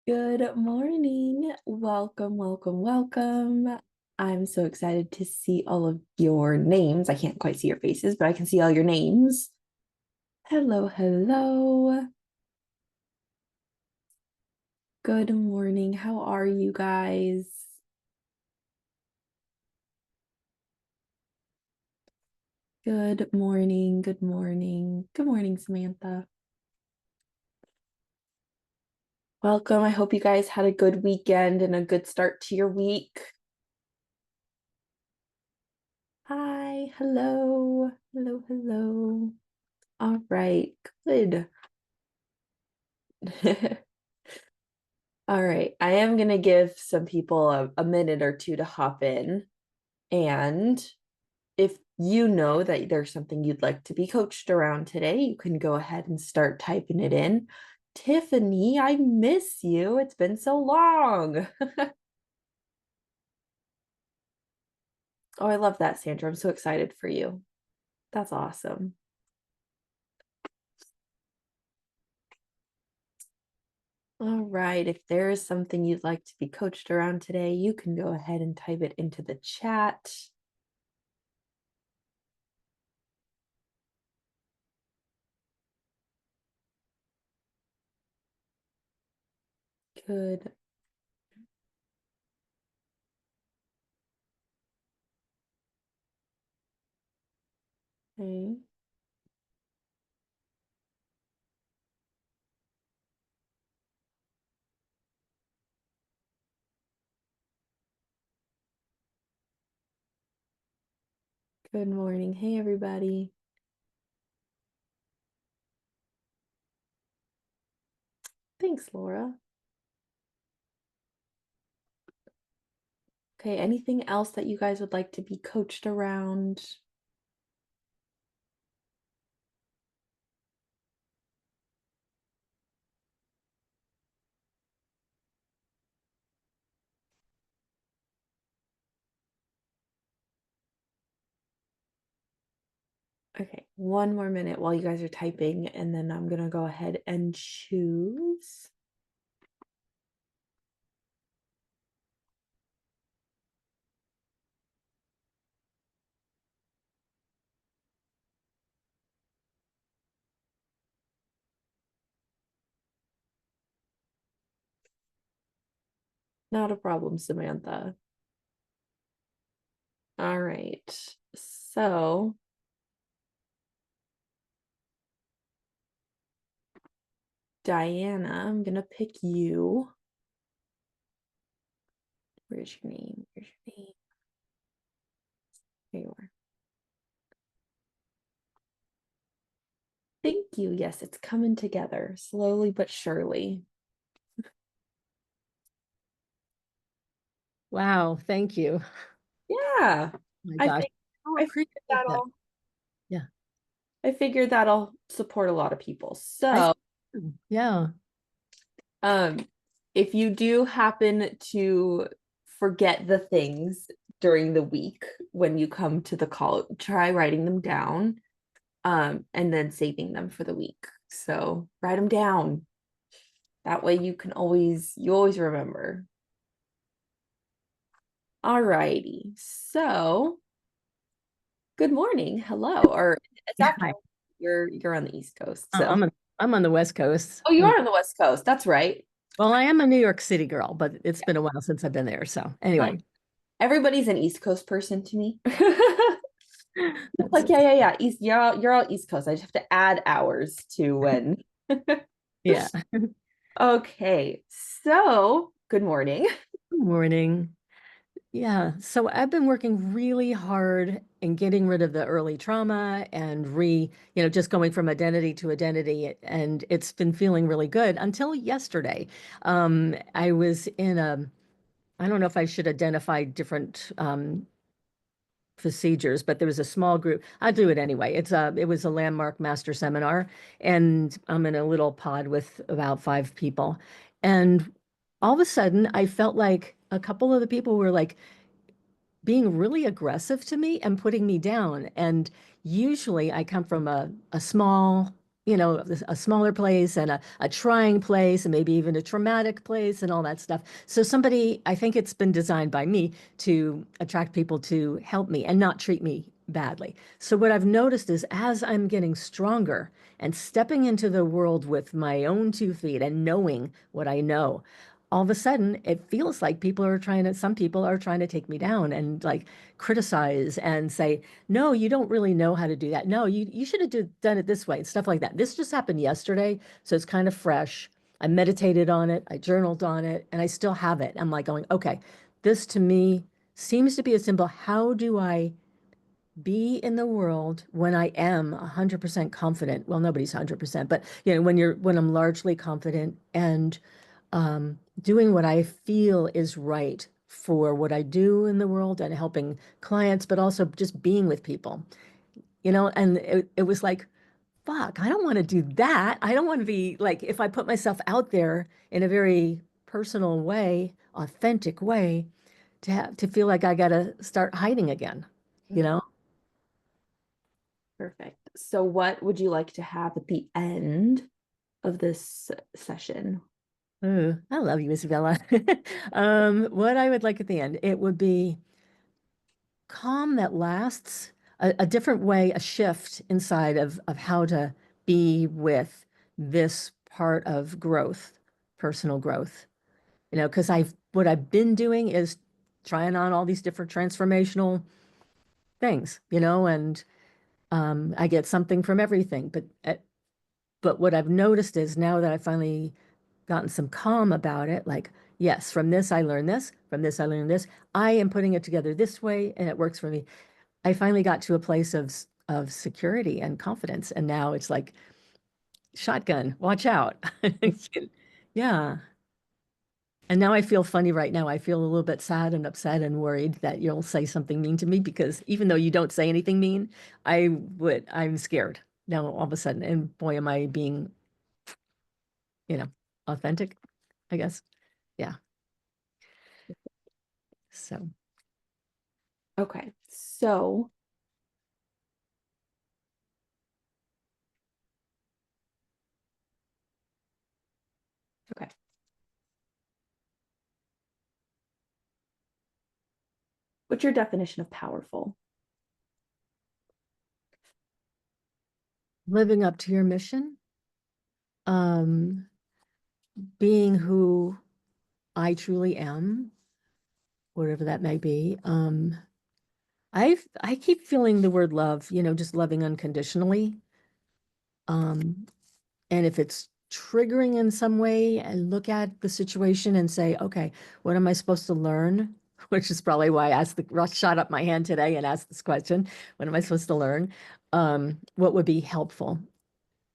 Good morning. Welcome, welcome, welcome. I'm so excited to see all of your names. I can't quite see your faces, but I can see all your names. Hello, hello. Good morning. How are you guys? Good morning. Good morning. Good morning, Samantha. Welcome. I hope you guys had a good weekend and a good start to your week. Hi, hello. Hello, hello. All right, good. All right, I am going to give some people a minute or two to hop in. And if you know that there's something you'd like to be coached around today, you can go ahead and start typing it in. Tiffany, I miss you. It's been so long. Oh, I love that, Sandra. I'm so excited for you. That's awesome. All right, if there is something you'd like to be coached around today, you can go ahead and type it into the chat. Good. Okay. Good morning. Hey, everybody. Thanks, Laura. Okay, anything else that you guys would like to be coached around? Okay, one more minute while you guys are typing, and then I'm gonna go ahead and choose. Not a problem, Samantha. All right, so Diana, I'm gonna pick you. Where's your name? Where's your name? Here you are. Thank you. Yes, it's coming together slowly but surely. Wow, thank you. Yeah, Oh my I gosh. think Oh, I figured appreciate that. that'll Yeah. I figured that'll support a lot of people. I So, yeah. um, if you do happen to forget the things during the week when you come to the call, try writing them down, and then saving them for the week. So write them down. That way you always remember. All righty. So good morning. Hello. Or it's Yeah. Hi. afternoon. You're on the East Coast. Uh, So I'm on I'm on the West Coast. oh, you are on the West Coast. That's right. Well, I am a New York City girl, but it's been a while since I've been there. So Yeah. anyway, Everybody's an East Coast person to me. that's Like, yeah. You're all East Coast. I just have to add hours to when. yeah. Okay. So, good morning. Good morning. Yeah. So I've been working really hard in getting rid of the early trauma and just going from identity to identity. And it's been feeling really good until yesterday. I was in I don't know if I should identify different procedures, but there was a small group. I do it anyway. It was a landmark master seminar, and I'm in a little pod with about 5 people. And all of a sudden, I felt like a couple of the people were like being really aggressive to me and putting me down. And usually I come from a small a smaller place and a trying place and maybe even a traumatic place and all that stuff. So I think it's been designed by me to attract people to help me and not treat me badly. So what I've noticed is as I'm getting stronger and stepping into the world with my own 2 feet and knowing what I know, all of a sudden it feels like some people are trying to take me down and like criticize and say, no, you don't really know how to do that. No, you should have done it this way and stuff like that. This just happened yesterday, so it's kind of fresh. I meditated on it, I journaled on it, and I still have it. I'm like going, okay, this to me seems to be a symbol. How do I be in the world when I am 100% confident? Well, nobody's 100%, but when I'm largely confident and doing what I feel is right for what I do in the world and helping clients, but also just being with people, and it was like, fuck, I don't want to do that. I don't want to be like, if I put myself out there in a very personal way, authentic way, to feel like I got to start hiding again, you Mhm. know? Perfect. So what would you like to have at the end of this session? Ooh, I love you, Isabella. What I would like at the end, it would be calm that lasts, a different way, a shift inside of how to be with this part of growth, personal growth. Because what I've been doing is trying on all these different transformational things, and I get something from everything. But what I've noticed is now that I've finally gotten some calm about it, like, yes, from this I learned this, from this I learned this. I am putting it together this way, and it works for me. I finally got to a place of security and confidence, and now it's like shotgun, watch out. Yeah. And now I feel funny right now. I feel a little bit sad and upset and worried that you'll say something mean to me because even though you don't say anything mean, I'm scared now all of a sudden. And boy, am I being, you know, authentic, I guess. Yeah. So, Okay. So, okay. What's your definition of powerful? living up to your mission, um, being who I truly am, whatever that may be. I keep feeling the word love, just loving unconditionally. Um, and if it's triggering in some way, I look at the situation and say, okay, what am I supposed to learn? Which is probably why I shot up my hand today and asked this question. What am I supposed to learn? What would be helpful?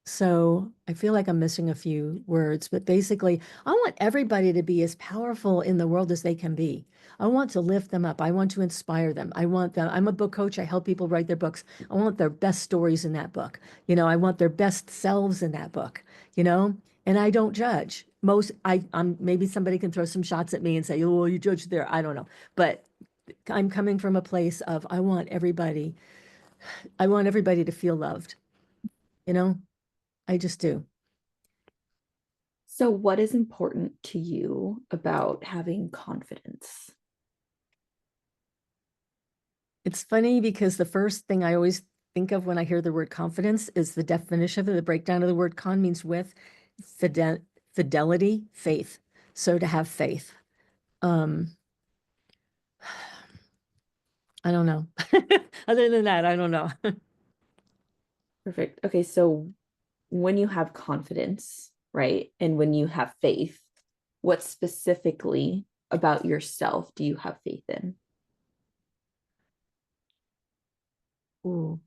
So I feel like I'm missing a few words, but basically, I want everybody to be as powerful in the world as they can be. I want to lift them up. I want to inspire them. I'm a book coach. I help people write their books. I want their best stories in that book. I want their best selves in that book, you know, and I don't judge. I'm maybe somebody can throw some shots at me and say, oh, well, you judge there. I don't know. But I'm coming from a place of I want everybody to feel loved, you know, I just do. So, what is important to you about having confidence? It's funny because the first thing I always think of when I hear the word confidence is the definition of it. The breakdown of the word con means with fidelity, faith. So to have faith. Um, I don't know. Other than that, I don't know. Perfect. Okay. So, when you have confidence, right? And when you have faith, what specifically about yourself do you have faith in? Ooh,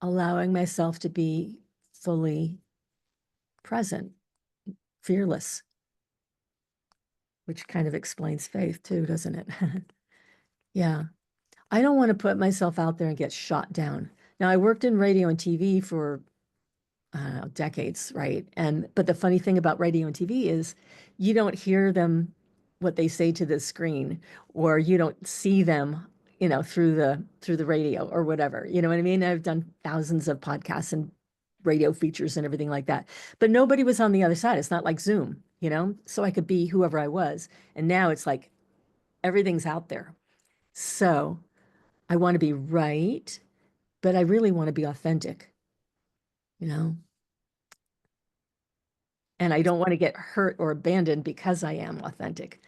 allowing myself to be fully present, fearless, which kind of explains faith too, doesn't it? Yeah. I don't want to put myself out there and get shot down. Now, I worked in radio and TV for I don't know, decades, right? But the funny thing about radio and TV is you don't hear them what they say to the screen, or you don't see them, through the radio or whatever. You know what I mean? I've done thousands of podcasts and radio features and everything like that. But nobody was on the other side. It's not like Zoom, so I could be whoever I was. And now it's like everything's out there. So I want to be right, but I really want to be authentic, you know? And I don't want to get hurt or abandoned because I am authentic.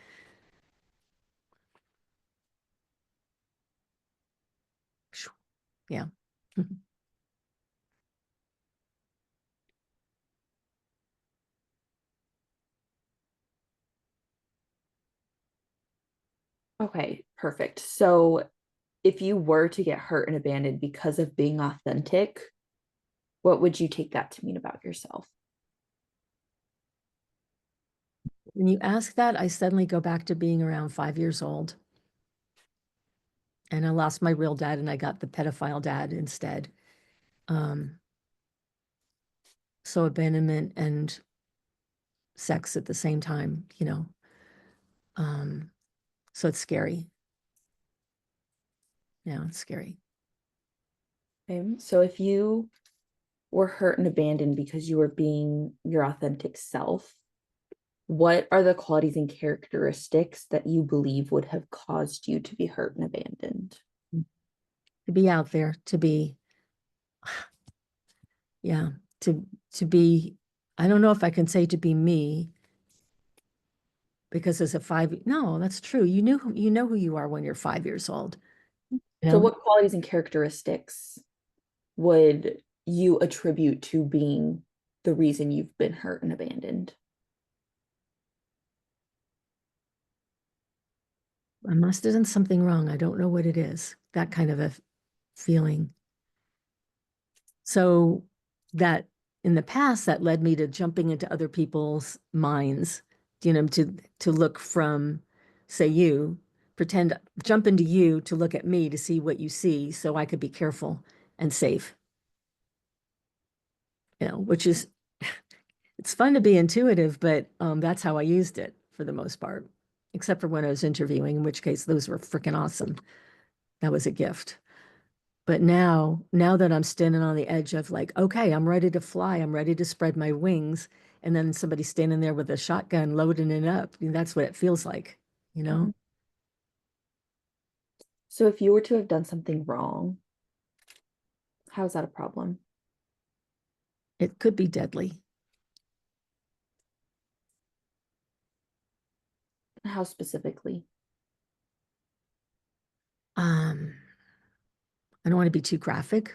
Yeah. Okay, perfect. So if you were to get hurt and abandoned because of being authentic, what would you take that to mean about yourself? When you ask that, I suddenly go back to being around 5 years old. And I lost my real dad and I got the pedophile dad instead. Um, so abandonment and sex at the same time. Um, so it's scary. Yeah, it's scary. Okay. So if you were hurt and abandoned because you were being your authentic self, what are the qualities and characteristics that you believe would have caused you to be hurt and abandoned? To be out there, yeah, to be, I don't know if I can say to be me, because as a no, that's true. You know who you are when you're 5 years old, you So know? what qualities and characteristics would you attribute to being the reason you've been hurt and abandoned? I must have done something wrong. I don't know what it is. That kind of a feeling. So that in the past, that led me to jumping into other people's minds, to look from, say, jump into you to look at me to see what you see so I could be careful and safe, which is, it's fun to be intuitive, but that's how I used it for the most part, except for when I was interviewing, in which case those were freaking awesome. That was a gift. But now that I'm standing on the edge of like, okay, I'm ready to fly, I'm ready to spread my wings, and then somebody standing there with a shotgun loading it up, that's what it feels like, you know? Mhm. So if you were to have done something wrong, how is that a problem? It could be deadly. How specifically? Um, I don't want to be too graphic,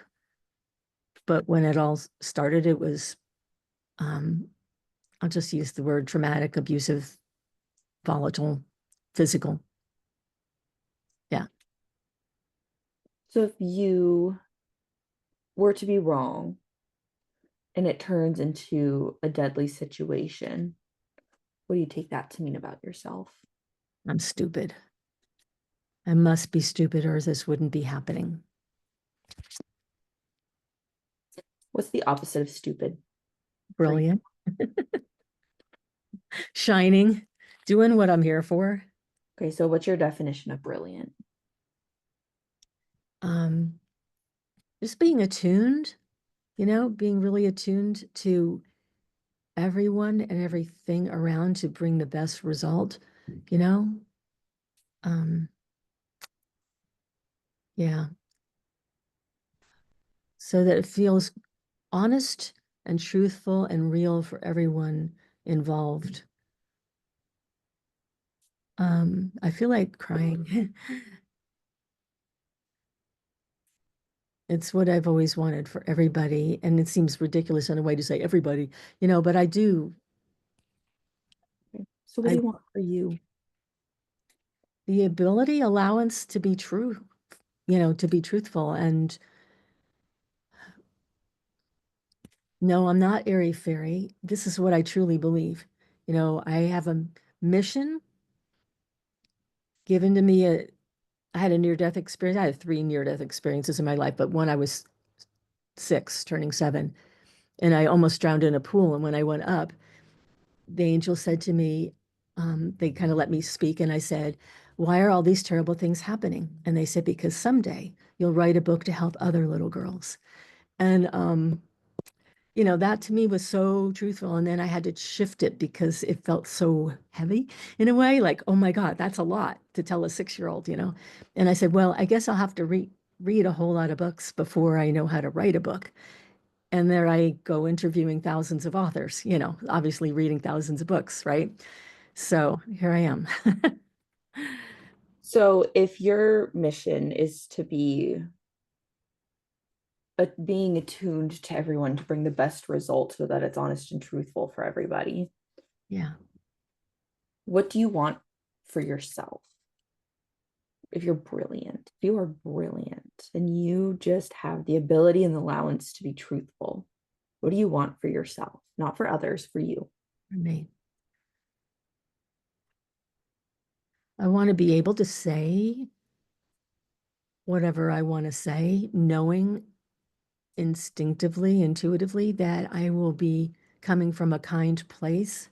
but when it all started, it was, um, I'll just use the word traumatic, abusive, volatile, physical. Yeah, So if you were to be wrong and it turns into a deadly situation, what do you take that to mean about yourself? I'm stupid. I must be stupid or this wouldn't be happening. What's the opposite of stupid for you? Brilliant. Shining, doing what I'm here for. Okay, so what's your definition of brilliant? Um, just being attuned, being really attuned to everyone and everything around to bring the best result, you know? Um, yeah. So that it feels honest and truthful and real for everyone involved. I feel like crying. It's what I've always wanted for everybody. And it seems ridiculous in a way to say everybody, but I do. Okay. So what do I you want for you? the ability, allowance to be true, to be truthful. And no, I'm not airy fairy. This is what I truly believe. I have a mission given to me. I had a near-death experience. I had three near-death experiences in my life, but one I was 6, turning 7, and I almost drowned in a pool. And when I went up, the angel said to me, they kind of let me speak, and I said, "Why are all these terrible things happening?" And they said, "Because someday you'll write a book to help other little girls." And that to me was so truthful. And then I had to shift it because it felt so heavy in a way, like, oh my God, that's a lot to tell a 6-year-old. And I said, well, I guess I'll have to read a whole lot of books before I know how to write a book. And there I go interviewing thousands of authors, obviously reading thousands of books, right? So here I am. So if your mission is to be being attuned to everyone to bring the best result so that it's honest and truthful for everybody, Yeah. what do you want for yourself? If you're brilliant, if you are brilliant and you just have the ability and the allowance to be truthful, what do you want for yourself? Not for others, for you. For me. I want to be able to say whatever I want to say, knowing instinctively, intuitively that I will be coming from a kind place,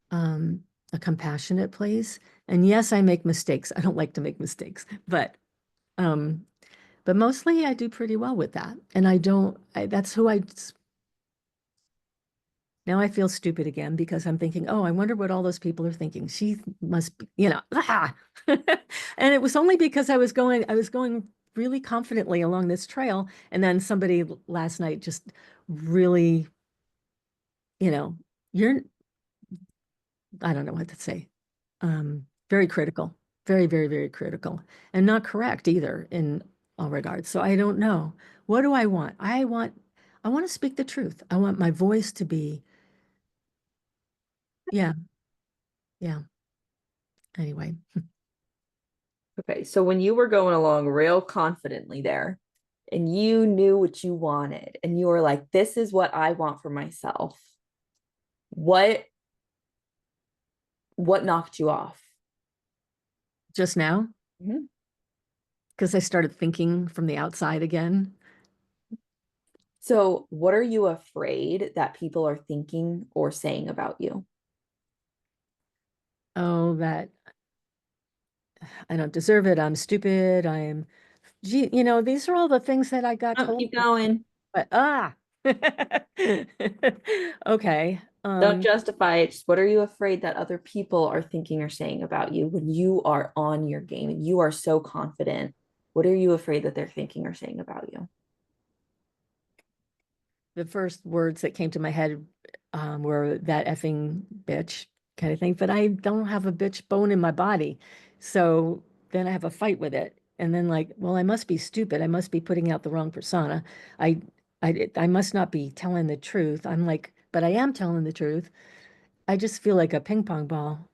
um, a compassionate place. And yes, I make mistakes. I don't like to make mistakes, um, but mostly I do pretty well with that. And that's who now I feel stupid again because I'm thinking, oh, I wonder what all those people are thinking. She must be, ah. And it was only because I was going really confidently along this trail. And then somebody last night just really, you know, you're, I don't know what to say. Very critical, very, very, very critical, and not correct either in all regards. So I don't know. What do I want? I want to speak the truth. I want my voice to be, yeah, yeah. Anyway. Okay, so when you were going along real confidently there and you knew what you wanted and you were like, this is what I want for myself, what what knocked you off? Just now, Mhm. because I started thinking from the outside again. So, what are you afraid that people are thinking or saying about you? Oh, that I don't deserve it. I'm stupid. These are all the things that I got Oh, told. keep going. But okay. Don't justify it. Just what are you afraid that other people are thinking or saying about you when you are on your game and you are so confident? What are you afraid that they're thinking or saying about you? The first words that came to my head were that effing bitch kind of thing. But I don't have a bitch bone in my body. So then I have a fight with it. And then like, well, I must be stupid. I must be putting out the wrong persona. I I must not be telling the truth. I'm like, but I am telling the truth. I just feel like a ping pong ball.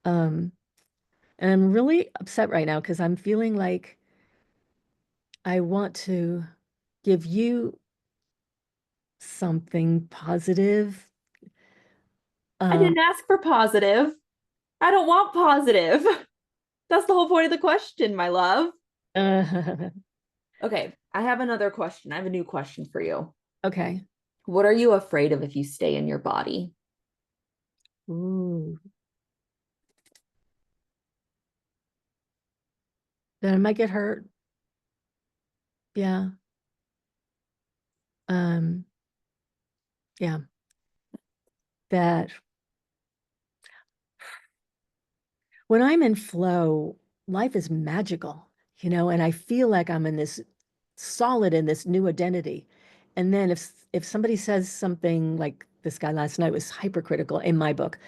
Um, and I'm really upset right now because I'm feeling like I want to give you something positive. I Um, didn't ask for positive. I don't want positive. That's the whole point of the question, my love. uh, Okay, I have another question. I have a new question for you. okay. What are you afraid of if you stay in your body? Ooh. Then I might get hurt. Yeah. Um, yeah. That when I'm in flow, life is magical, and I feel like I'm in this solid in this new identity. And then if somebody says something like this guy last night was hypercritical in my book,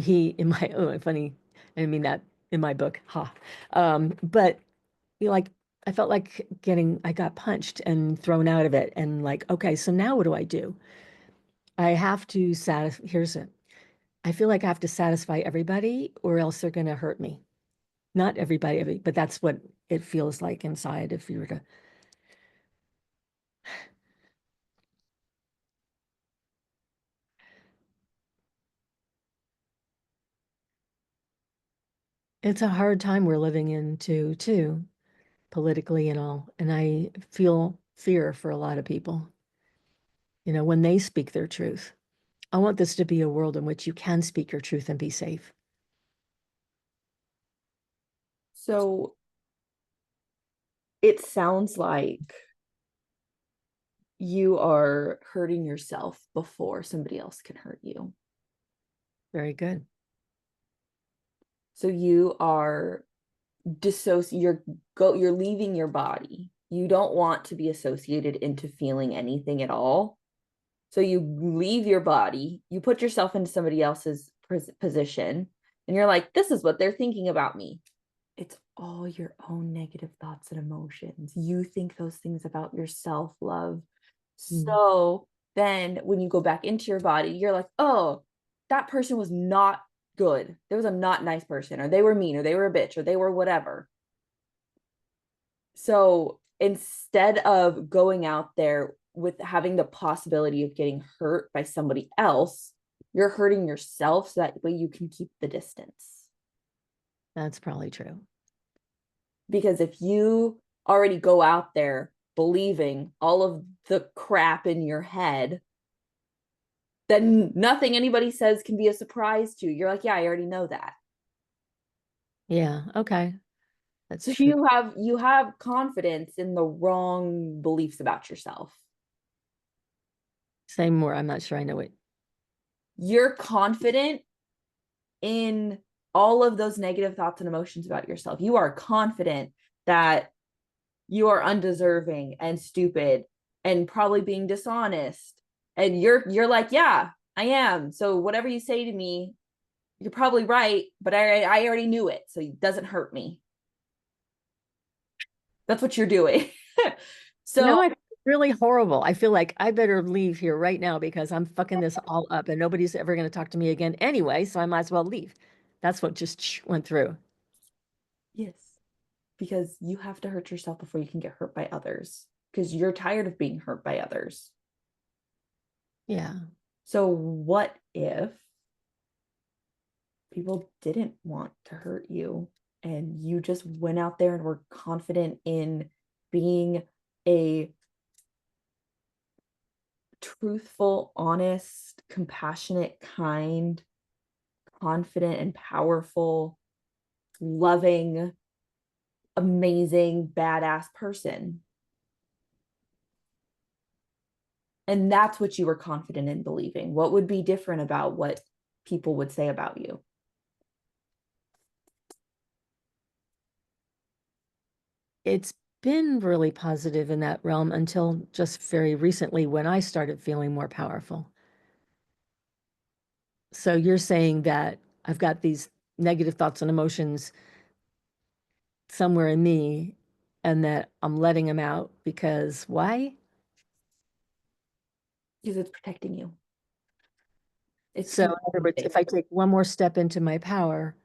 he in my oh funny, I didn't mean that in my book, ha. But like I felt like I got punched and thrown out of it, and like, okay, so now what do I do? I have to here's it. I feel like I have to satisfy everybody or else they're going to hurt me. Not everybody, but that's what it feels like inside if you were to. It's a hard time we're living in too, politically and all. And I feel fear for a lot of people, when they speak their truth. I want this to be a world in which you can speak your truth and be safe. So it sounds like you are hurting yourself before somebody else can hurt you. Very good. So you are you're leaving your body. You don't want to be associated into feeling anything at all. So you leave your body, you put yourself into somebody else's position, and you're like, this is what they're thinking about me. It's all your own negative thoughts and emotions. You think those things about yourself, love. Mm. So then when you go back into your body, you're like, oh, that person was not good. There was a not nice person, or they were mean, or they were a bitch, or they were whatever. So instead of going out there with having the possibility of getting hurt by somebody else, you're hurting yourself so that way you can keep the distance. That's probably true. Because if you already go out there believing all of the crap in your head, then nothing anybody says can be a surprise to you. You're like, yeah, I already know that. Yeah, okay. That's So true. you have confidence in the wrong beliefs about yourself. Say more. I'm not sure I know it. You're confident in all of those negative thoughts and emotions about yourself. You are confident that you are undeserving and stupid and probably being dishonest. And you're like, yeah, I am. So whatever you say to me, you're probably right, but I already knew it, so it doesn't hurt me. That's what you're doing. You So know, it's really horrible. I feel like I better leave here right now because I'm fucking this all up and nobody's ever going to talk to me again anyway, so I might as well leave. That's what just went through. yes, because you have to hurt yourself before you can get hurt by others, because you're tired of being hurt by others. Yeah. So what if people didn't want to hurt you and you just went out there and were confident in being a truthful, honest, compassionate, kind, confident, and powerful, loving, amazing, badass person? And that's what you were confident in believing. What would be different about what people would say about you? It's been really positive in that realm until just very recently when I started feeling more powerful. So you're saying that I've got these negative thoughts and emotions somewhere in me and that I'm letting them out because why? Because it's protecting you. It's So, in keeping other you words, safe. if I take one more step into my power,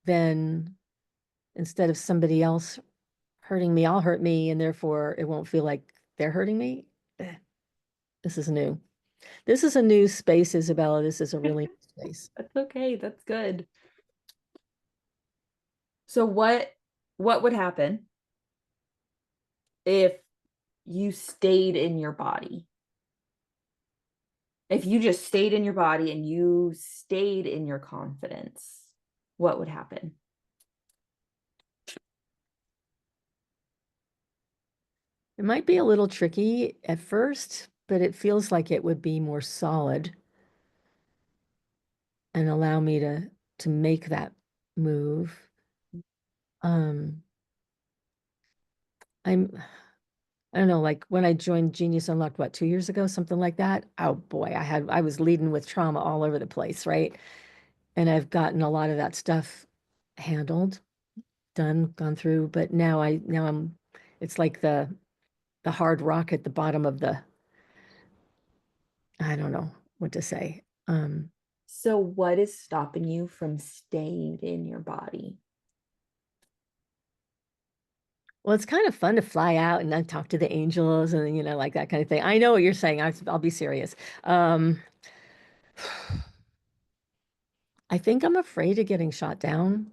then instead of somebody else hurting me, I'll hurt me, and therefore it won't feel like they're hurting me. Eh, This is new. This is a new space, Isabella. This is a really new space. That's okay. That's good. So what would happen if you stayed in your body? If you just stayed in your body and you stayed in your confidence, what would happen? It might be a little tricky at first, but it feels like it would be more solid and allow me to make that move. Um, I'm I don't know, like when I joined Genius Unlocked, what, 2 years ago, something like that. Oh boy, I was leading with trauma all over the place, right? And I've gotten a lot of that stuff handled, done, gone through, but now I'm it's like the hard rock at the bottom of the I don't know what to say. So what is stopping you from staying in your body? Well, it's kind of fun to fly out and then talk to the angels and like that kind of thing. I know what you're saying. I'll be serious. Um, I think I'm afraid of getting shot down,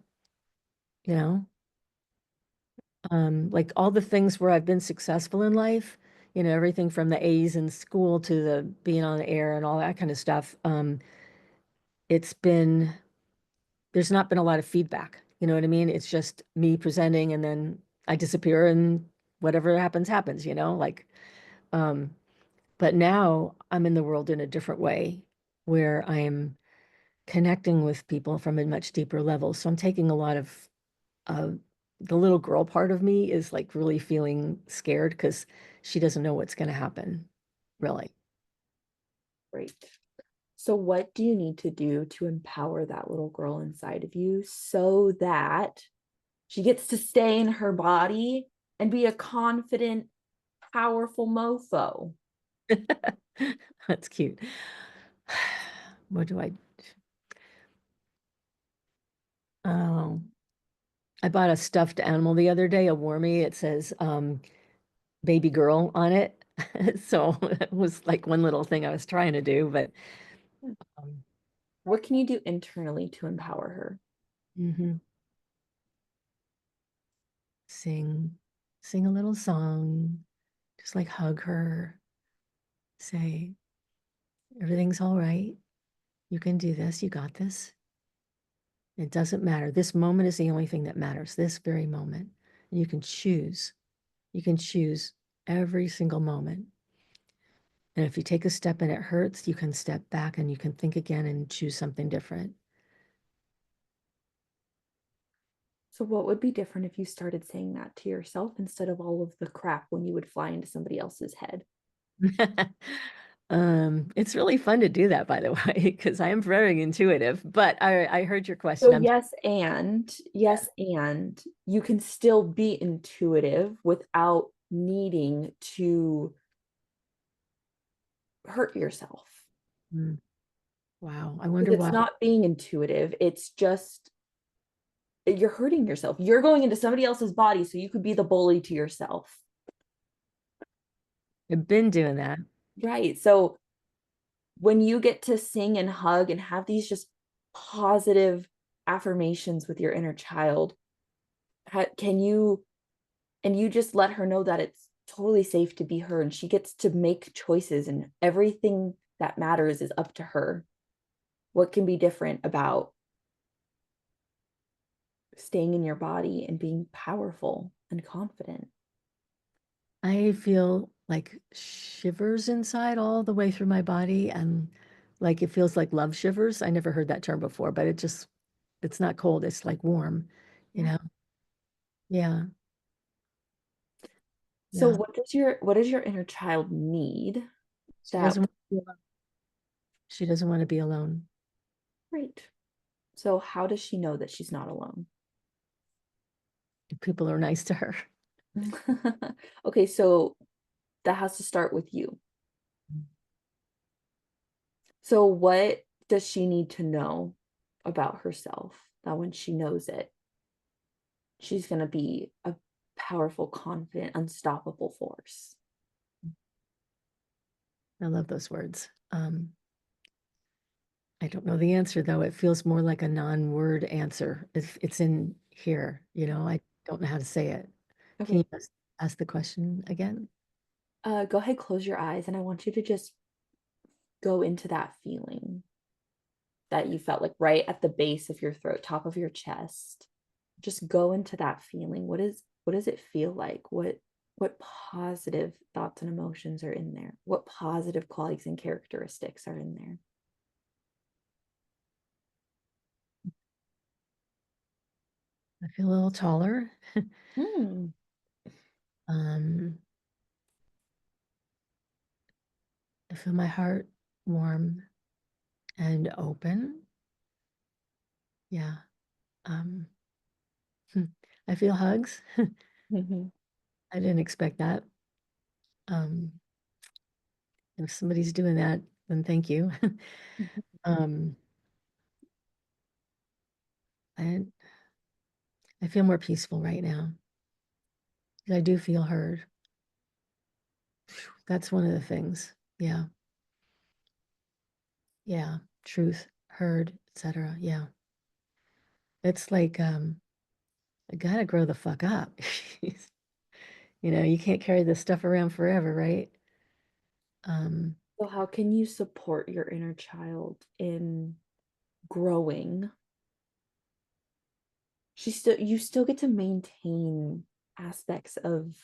you know. Like all the things where I've been successful in life, everything from the A's in school to the being on the air and all that kind of stuff. It's been, there's not been a lot of feedback. You know what I mean? It's just me presenting and then I disappear and whatever happens, happens, like, um, but now I'm in the world in a different way where I'm connecting with people from a much deeper level. So I'm taking a lot of uh, the little girl part of me is like really feeling scared because she doesn't know what's going to happen, really. Great. So, what do you need to do to empower that little girl inside of you so that she gets to stay in her body and be a confident, powerful mofo? That's cute. What do I? Oh, I bought a stuffed animal the other day, a wormy. It says baby girl on it. So it was like one little thing I was trying to do, but um, What can you do internally to empower her? mhm. Sing, sing a little song, just like hug her, say, everything's all right. You can do this. You got this. It doesn't matter. This moment is the only thing that matters, this very moment. And you can choose. You can choose every single moment. And if you take a step and it hurts, you can step back and you can think again and choose something different. So, what would be different if you started saying that to yourself instead of all of the crap when you would fly into somebody else's head? It's really fun to do that, by the way, because I am very intuitive. But I heard your question. So, I'm yeah. yes, and you can still be intuitive without needing to hurt yourself. Mm, wow. I wonder Because it's why. not being intuitive, it's just you're hurting yourself. You're going into somebody else's body so you could be the bully to yourself. I've been doing that. Right. So, when you get to sing and hug and have these just positive affirmations with your inner child, can you and you just let her know that it's totally safe to be her and she gets to make choices and everything that matters is up to her. What can be different about staying in your body and being powerful and confident? I feel like shivers inside all the way through my body, and like it feels like love shivers. I never heard that term before, but it's not cold, it's like warm, you Yeah. know? Yeah, So, yeah. what does your inner child need She that doesn't want to be alone. She doesn't want to be alone. great. So, how does she know that she's not alone? People are nice to her. Okay, so that has to start with you. So, what does she need to know about herself that when she knows it, she's going to be a powerful, confident, unstoppable force? I love those words. I don't know the answer though. It feels more like a non-word answer. It's in here, I don't know how to say it. Can Okay, you ask the question again? go ahead, close your eyes, and I want you to just go into that feeling that you felt like right at the base of your throat, top of your chest. Just go into that feeling. What does it feel like? What positive thoughts and emotions are in there? What positive qualities and characteristics are in there? I feel a little taller. Hmm. Um, I feel my heart warm and open. Yeah. Um, I feel hugs. Mhm. I didn't expect that. Um, if somebody's doing that, then thank you. Um, I I feel more peaceful right now. I do feel heard. That's one of the things. Yeah. Yeah. Truth, heard, etc. Yeah. It's like I gotta grow the fuck up. You can't carry this stuff around forever, right? Um, So how can you support your inner child in growing? You still get to maintain aspects of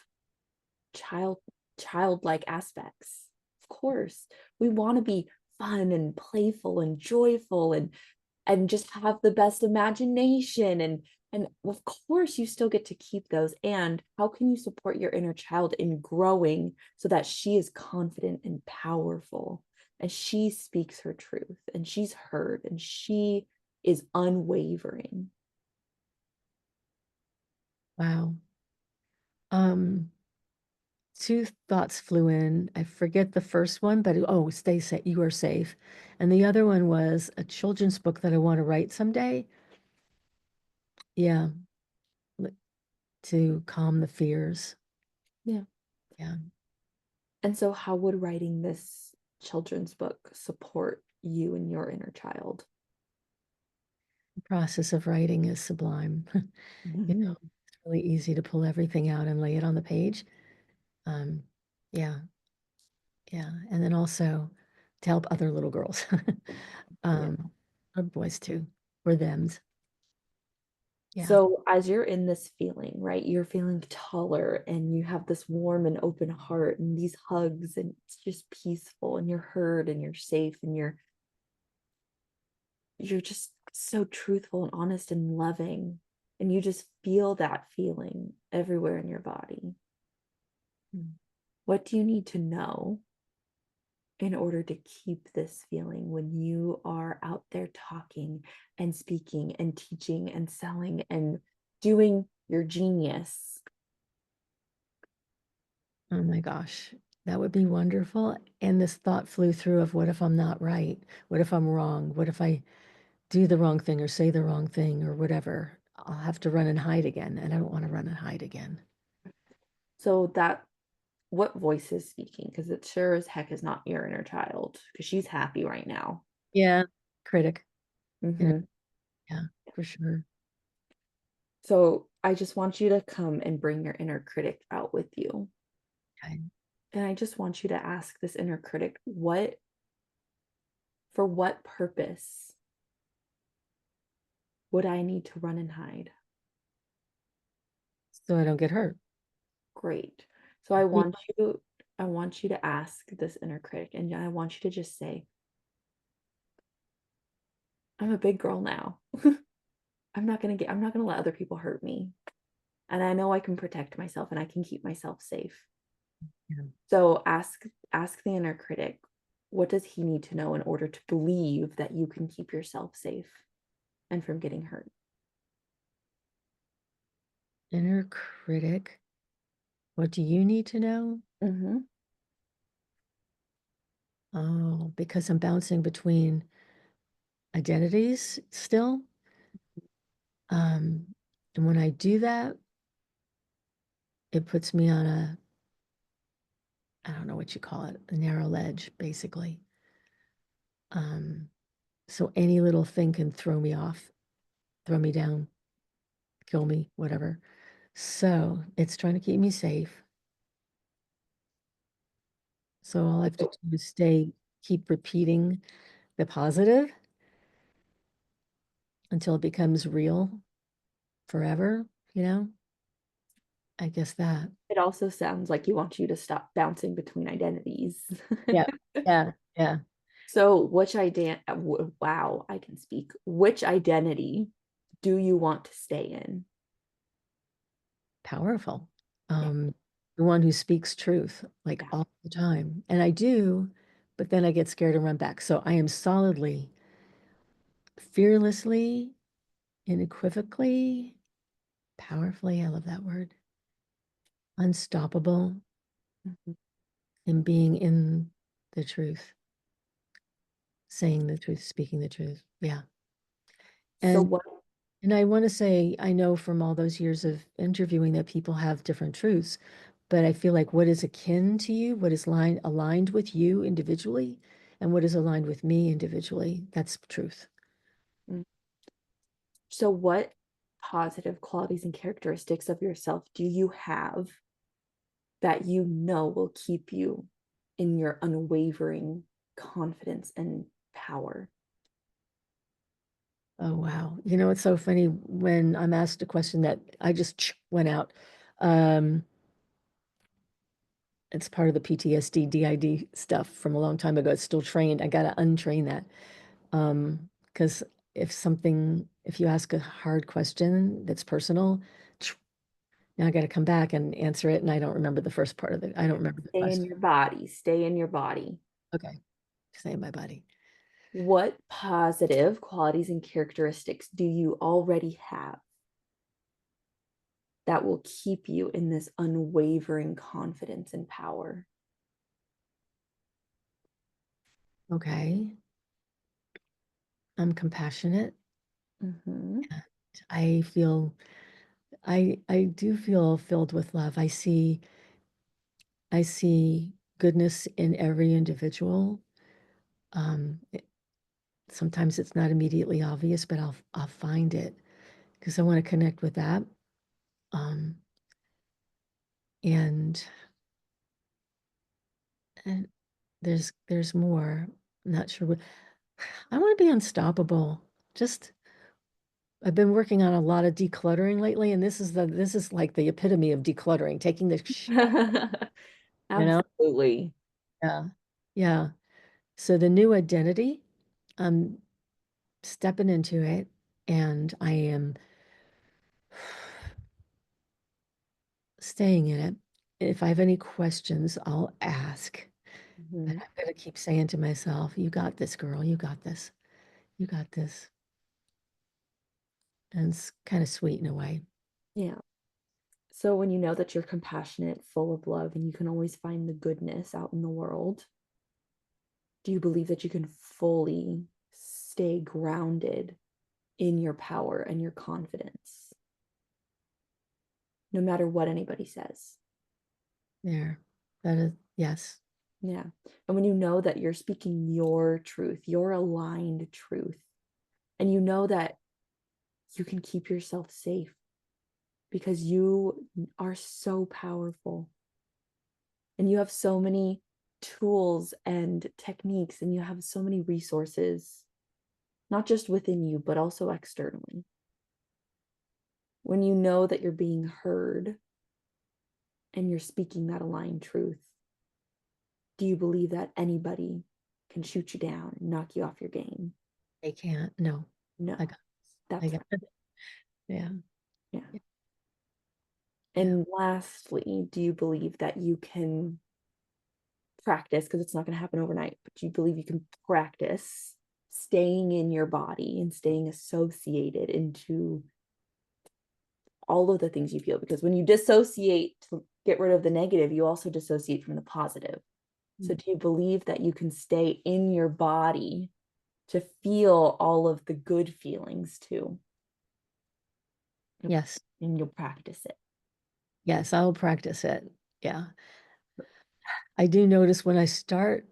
child childlike aspects. Of course, we want to be fun and playful and joyful and just have the best imagination and of course you still get to keep those. And how can you support your inner child in growing so that she is confident and powerful and she speaks her truth and she's heard and she is unwavering. Wow. Um, Two thoughts flew in. I forget the first one, but oh, stay safe. You are safe. And the other one was a children's book that I want to write someday. Yeah, li- to calm the fears. Yeah. Yeah. And so how would writing this children's book support you and your inner child? The process of writing is sublime. You know, Mhm. it's really easy to pull everything out and lay it on the page. Um, yeah, yeah. And then also to help other little girls. Yeah. Or boys too, or thems. Yeah. So as you're in this feeling, right, you're feeling taller and you have this warm and open heart and these hugs and it's just peaceful and you're heard and you're safe and you're just so truthful and honest and loving and you just feel that feeling everywhere in your body. Mm. What do you need to know in order to keep this feeling when you are out there talking and speaking and teaching and selling and doing your genius? Oh my gosh, that would be wonderful. And this thought flew through of what if I'm not right? What if I'm wrong? What if I do the wrong thing or say the wrong thing or whatever? I'll have to run and hide again, and I don't want to run and hide again. So that what voice is speaking? Because it sure as heck is not your inner child because she's happy right now. Yeah, critic. You know, Hmm. yeah, for sure. So I just want you to come and bring your inner critic out with you. Okay. And I just want you to ask this inner critic, for what purpose would I need to run and hide? So I don't get hurt. Great. So I want you to ask this inner critic and I want you to just say, I'm a big girl now. I'm not gonna let other people hurt me. And I know I can protect myself and I can keep myself safe. Yeah. So ask the inner critic, what does he need to know in order to believe that you can keep yourself safe and from getting hurt? Inner critic. What do you need to know? Hmm. Oh, because I'm bouncing between identities still. Um, and when I do that, it puts me on I don't know what you call it, a narrow ledge, basically. Um, so any little thing can throw me off, throw me down, kill me, whatever. So it's trying to keep me safe. So all I have to So do is keep repeating the positive until it becomes real forever, you know? I guess that. it also sounds like you want you to stop bouncing between identities. Yeah. Yeah. Yeah. So, wow, I can speak. Which identity do you want to stay in? Powerful. Yeah, Um, the one who speaks truth, like yeah. all the time. And I do, but then I get scared and run back. So I am solidly, fearlessly, unequivocally, powerfully, I love that word, unstoppable Mhm. in being in the truth, saying the truth, speaking the truth. Yeah. So, And what and I want to say, I know from all those years of interviewing that people have different truths, but I feel like what is akin to you, what is aligned with you individually, and what is aligned with me individually, that's truth. mm, so what positive qualities and characteristics of yourself do you have that you know will keep you in your unwavering confidence and power? Oh, wow. You know, it's so funny when I'm asked a question that I just went out. Um, it's part of the PTSD, DID stuff from a long time ago. It's still trained. I got to untrain that. Because if you ask a hard question that's personal, now I got to come back and answer it, and I don't remember the first part of it. I don't remember the Stay in question. your body. Stay in your body. Okay, stay in my body. What positive qualities and characteristics do you already have that will keep you in this unwavering confidence and power? Okay, I'm compassionate. Mm-hmm. And I feel I do feel filled with love. I see goodness in every individual. Um, it- Sometimes it's not immediately obvious, but I'll find it because I want to connect with that. Um, and and there's more. I'm not sure what I want to be unstoppable. Just I've been working on a lot of decluttering lately, and this is like the epitome of decluttering, taking the you know? Absolutely. Yeah. Yeah. So the new identity, I'm stepping into it, and I am staying in it. If I have any questions, I'll ask. But Mhm. I'm gonna keep saying to myself, you got this, girl, you got this. You got this. And it's kind of sweet in a way. Yeah. So when you know that you're compassionate, full of love, and you can always find the goodness out in the world, do you believe that you can fully stay grounded in your power and your confidence, no matter what anybody says? There. That is, yes. Yeah. And when you know that you're speaking your truth, your aligned truth, and you know that you can keep yourself safe because you are so powerful and you have so many tools and techniques and you have so many resources, not just within you, but also externally. When you know that you're being heard and you're speaking that aligned truth, do you believe that anybody can shoot you down and knock you off your game? They can't. No. I No, got I that's got right. yeah. Yeah. Yeah. Yeah. And lastly, do you believe that you can practice, because it's not going to happen overnight, but do you believe you can practice staying in your body and staying associated into all of the things you feel? Because when you dissociate to get rid of the negative, you also dissociate from the positive. So, Mm. do you believe that you can stay in your body to feel all of the good feelings too? Yes. And you'll practice it. Yes, I'll practice it. Yeah. I do notice when I start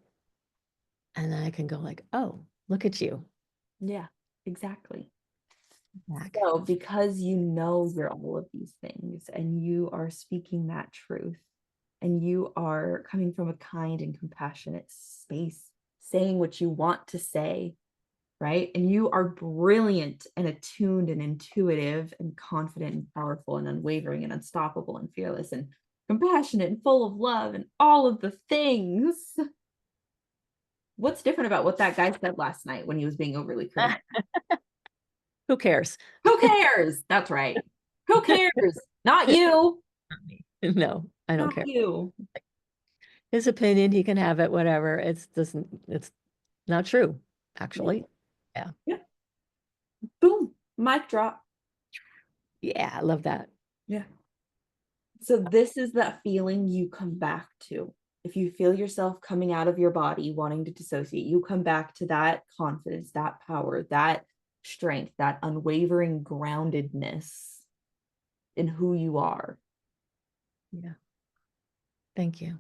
and then I can go like, oh, look at you. Yeah, exactly. Back. So, because you know you're all of these things and you are speaking that truth and you are coming from a kind and compassionate space, saying what you want to say, right? And you are brilliant and attuned and intuitive and confident and powerful and unwavering and unstoppable and fearless and compassionate and full of love and all of the things. What's different about what that guy said last night when he was being overly critical? Who cares? Who cares? That's right. Who cares? Not you. Not me. No, I don't Not care. you. His opinion, he can have it, whatever. It's not true, Yeah. actually. Yeah. Yeah. Boom. Mic drop. Yeah, I love that. Yeah. So this is that feeling you come back to. If you feel yourself coming out of your body, wanting to dissociate, you come back to that confidence, that power, that strength, that unwavering groundedness in who you are. Yeah. Thank you.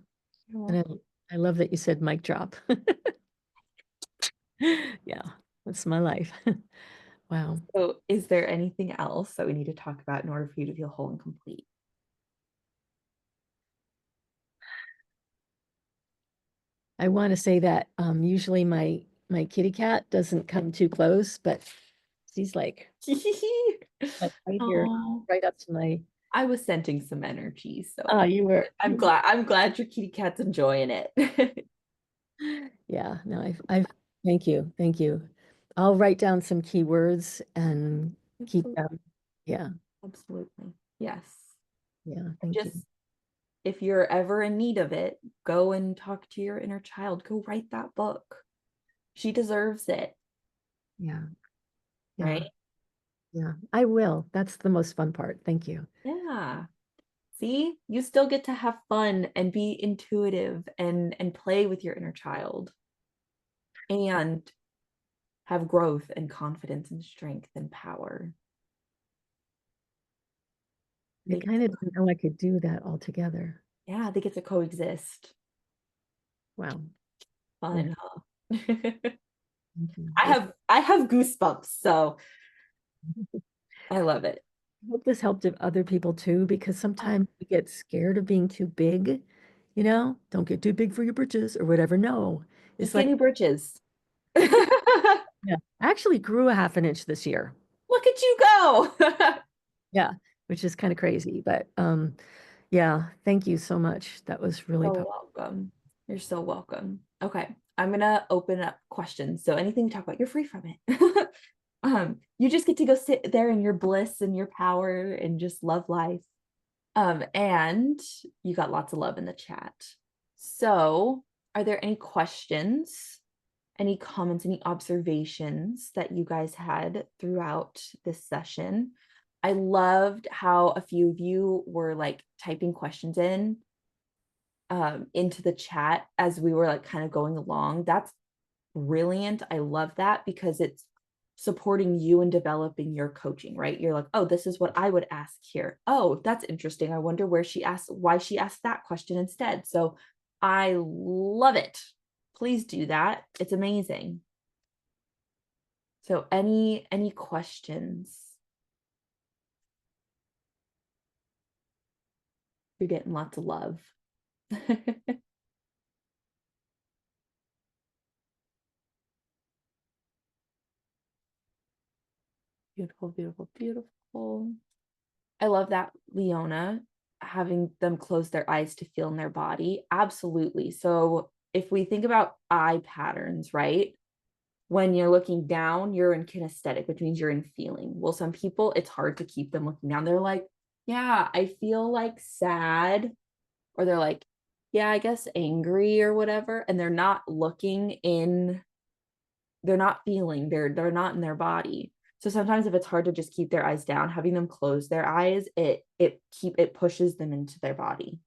You're And welcome. I love that you said mic drop. Yeah, that's my life. Wow. So, is there anything else that we need to talk about in order for you to feel whole and complete? I want to say that usually my kitty cat doesn't come too close, but she's like right here, Oh, right up to my I was sensing some energy, Oh, so you were. I'm glad your kitty cat's enjoying it. Yeah, no, thank you. Thank you. I'll write down some keywords and keep Absolutely. them. Yeah, Absolutely. Yes. yeah, thank you. Just if you're ever in need of it, go and talk to your inner child. Go write that book. She deserves it, Yeah, yeah, right? yeah. I will. That's the most fun part. Thank you. Yeah. See, you still get to have fun and be intuitive and play with your inner child and have growth and confidence and strength and power. I They kind of didn't know I could do that all together. yeah, they get to coexist. Wow. Yeah. Fun, huh? Thank you. I have goosebumps, so I love it. I hope this helped other people too, because Oh, sometimes we get scared of being too big, don't get too big for your britches or whatever. No, it's just get like, new britches. Look yeah, I actually grew a half an inch this year. at you go. Yeah, which is kind of crazy, but yeah, thank you so much. That was really So powerful. welcome. You're so welcome. Okay, I'm gonna open up questions. So anything to talk about, you're free from it. You just get to go sit there in your bliss and your power and just love life. And you got lots of love in the chat. So, are there any questions, any comments, any observations that you guys had throughout this session? I loved how a few of you were like typing questions in into the chat as we were like kind of going along. That's brilliant. I love that because it's supporting you and developing your coaching, right? You're like, oh, this is what I would ask here. Oh, that's interesting. I wonder why she asked that question instead. So I love it. Please do that. It's amazing. So any questions? You're getting lots of love. Beautiful, beautiful, beautiful. I love that, Leona, having them close their eyes to feel in their body. Absolutely. So if we think about eye patterns, right? When you're looking down, you're in kinesthetic, which means you're in feeling. Well, some people, it's hard to keep them looking down. They're like, yeah, I feel like sad. Or they're like, yeah, I guess angry or whatever. And they're not looking in, they're not feeling, they're not in their body. So sometimes if it's hard to just keep their eyes down, having them close their eyes, it pushes them into their body.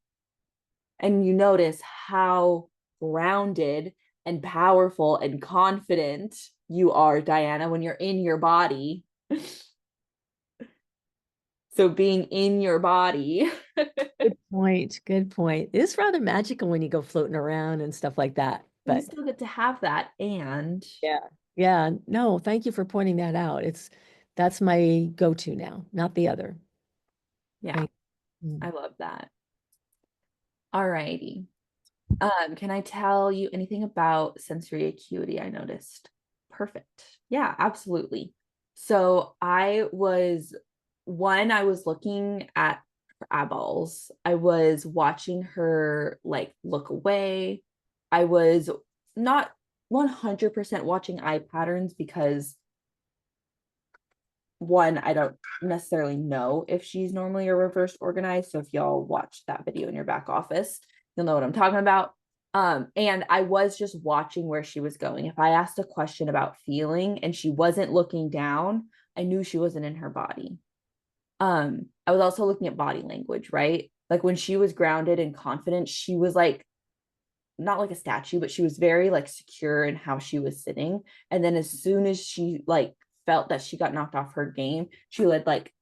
And you notice how grounded and powerful and confident you are, Diana, when you're in your body. So being in your body, Good point. Good point. It is rather magical when you go floating around and stuff like that. you But still get to have that. And yeah, yeah, no, thank you for pointing that out. That's my go-to now, not the other. yeah, Thank you. I love that. All righty. Can I tell you anything about sensory acuity I noticed? Perfect. Yeah, absolutely. So I was looking at her eyeballs. I was watching her like look away. I was not 100% watching eye patterns because one, I don't necessarily know if she's normally or reverse organized. So if y'all watch that video in your back office, you'll know what I'm talking about. And I was just watching where she was going. If I asked a question about feeling and she wasn't looking down, I knew she wasn't in her body. I was also looking at body language, right? Like when she was grounded and confident, she was like not like a statue, but she was very like secure in how she was sitting. And then as soon as she like felt that she got knocked off her game, she would like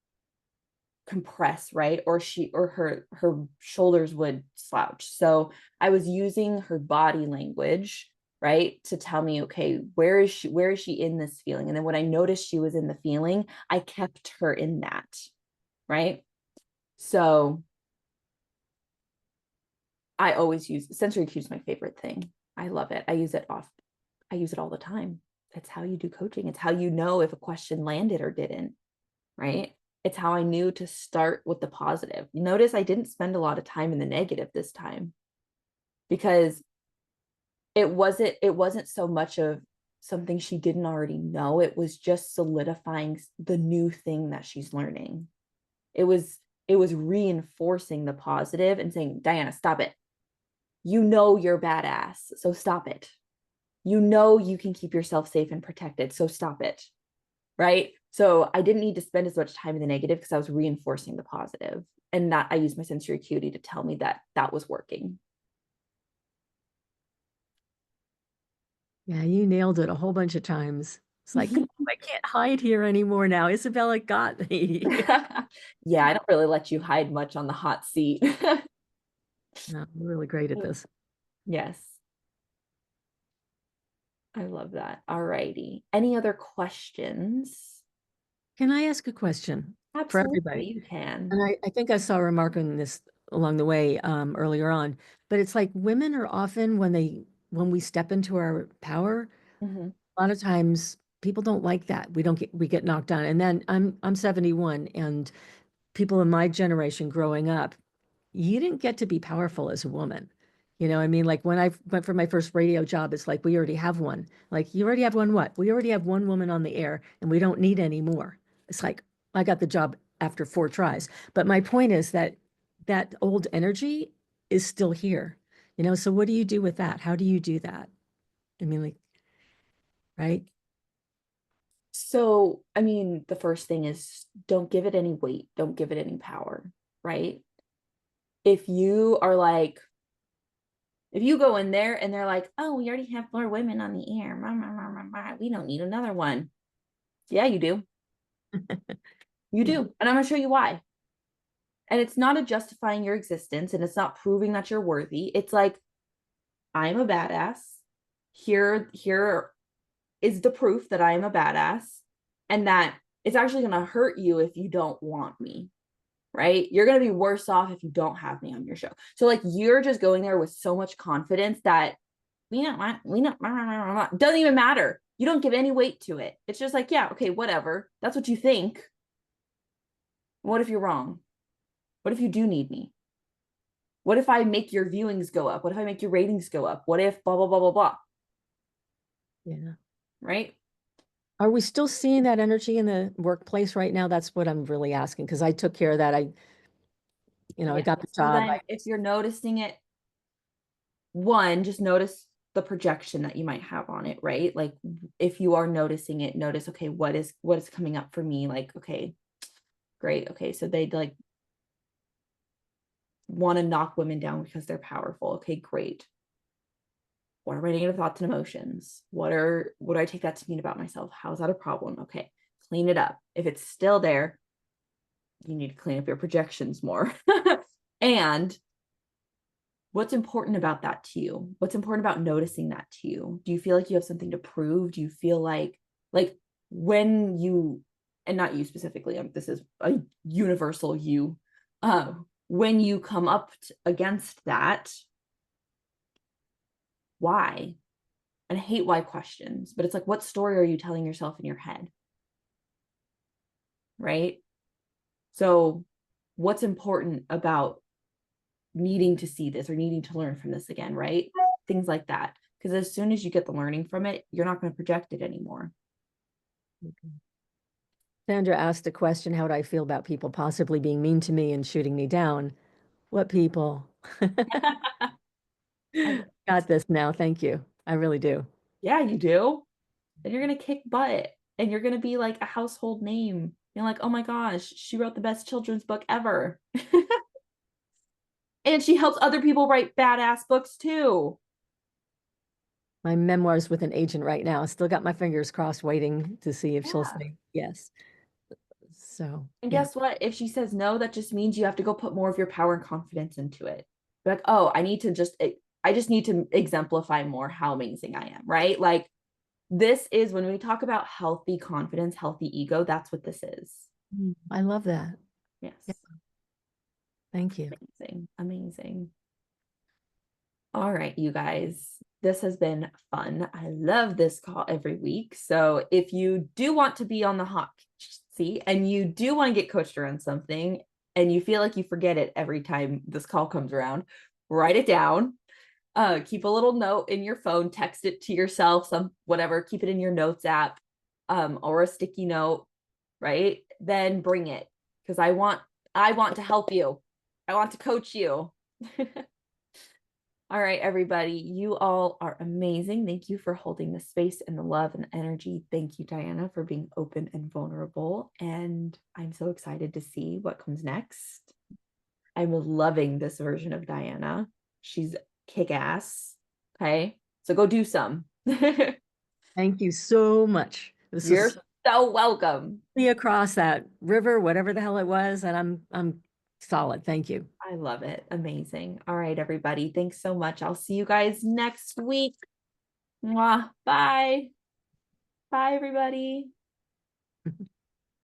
compress, right? Or her shoulders would slouch. So I was using her body language, right, to tell me, okay, where is she in this feeling? And then when I noticed she was in the feeling, I kept her in that, right? So I always use sensory cues, my favorite thing. I love it. I use it all the time. That's how you do coaching. It's how you know if a question landed or didn't, right? It's how I knew to start with the positive. You notice I didn't spend a lot of time in the negative this time, because it wasn't so much of something she didn't already know. It was just solidifying the new thing that she's learning. It was reinforcing the positive and saying, Diana, stop it. You know you're badass, so stop it. You know you can keep yourself safe and protected, so stop it. Right? So I didn't need to spend as much time in the negative because I was reinforcing the positive. And that I used my sensory acuity to tell me that that was working. Yeah, you nailed it a whole bunch of times. It's like, I can't hide here anymore now. Isabella got me. Yeah, I don't really let you hide much on the hot seat. No, I'm really great at this. Yes, I love that. All righty. Any other questions? Can I ask a question for Absolutely, everybody? you can. And I think I saw a remark on this along the way earlier on, but it's like women are often when we step into our power, Mhm. a lot of times people don't like that. We get knocked down. And then I'm 71 and people in my generation growing up, you didn't get to be powerful as a woman. You know, I mean, like when I went for my first radio job, it's like we already have one. Like you already have one what? We already have one woman on the air and we don't need any more. It's like I got the job after 4 tries. But my point is that that old energy is still here. You know, so what do you do with that? How do you do that? I mean, like, right? So, I mean, the first thing is don't give it any weight, don't give it any power, right? If you are like, if you go in there and they're like, oh, we already have 4 women on the air, we don't need another one. Yeah, you do. You Yeah. do. And I'm going to show you why. And it's not a justifying your existence and it's not proving that you're worthy. It's like, I'm a badass. Here is the proof that I am a badass, and that it's actually going to hurt you if you don't want me, right? You're going to be worse off if you don't have me on your show. So like you're just going there with so much confidence that we don't doesn't even matter. You don't give any weight to it. It's just like, yeah, okay, whatever. That's what you think. What if you're wrong? What if you do need me? What if I make your viewings go up? What if I make your ratings go up? What if blah blah blah blah blah? Yeah. Right? Are we still seeing that energy in the workplace right now? That's what I'm really asking because I took care of that. I Yeah. got the So job. then if you're noticing it, one, just notice the projection that you might have on it, right? Like if you are noticing it, notice, okay, what is coming up for me? Like, okay, great. Okay. So they like want to knock women down because they're powerful. Okay, great. What are my negative thoughts and emotions? What do I take that to mean about myself? How is that a problem? Okay, clean it up. If it's still there, you need to clean up your projections more. And what's important about that to you? What's important about noticing that to you? Do you feel like you have something to prove? Do you feel like when you, and not you specifically, this is a universal you, when you come up against that, why? And I hate why questions, but it's like, what story are you telling yourself in your head? Right? So what's important about needing to see this or needing to learn from this again, right? Things like that. Because as soon as you get the learning from it, you're not going to project it anymore. Sandra asked a question, how would I feel about people possibly being mean to me and shooting me down? What people? Got this now. Thank you. I really do. Yeah, you do. Then you're going to kick butt and you're going to be like a household name. You're like, oh my gosh, she wrote the best children's book ever. And she helps other people write badass books too. My memoir's with an agent right now. Still got my fingers crossed, waiting to see if she'll Yeah. say yes. So, And yeah. guess what? If she says no, that just means you have to go put more of your power and confidence into it. Be like, oh, I just need to exemplify more how amazing I am, right? Like, this is when we talk about healthy confidence, healthy ego, that's what this is. I love that. Yeah, Yes. thank you. Amazing. Amazing. All right, you guys. This has been fun. I love this call every week. So if you do want to be on the hot See, and you do want to get coached around something and you feel like you forget it every time this call comes around, write it down. Keep a little note in your phone, text it to yourself, some whatever, keep it in your notes app, or a sticky note, right? Then bring it because I want to help you. I want to coach you. All right, everybody, you all are amazing. Thank you for holding the space and the love and the energy. Thank you, Diana, for being open and vulnerable. And I'm so excited to see what comes next. I'm loving this version of Diana. She's kick ass. Okay, so go do some. Thank you so much. This You're was so welcome. me across that river, whatever the hell it was, and I'm solid. Thank you. I love it. Amazing. All right, everybody. Thanks so much. I'll see you guys next week. Mwah. Bye. Bye, everybody.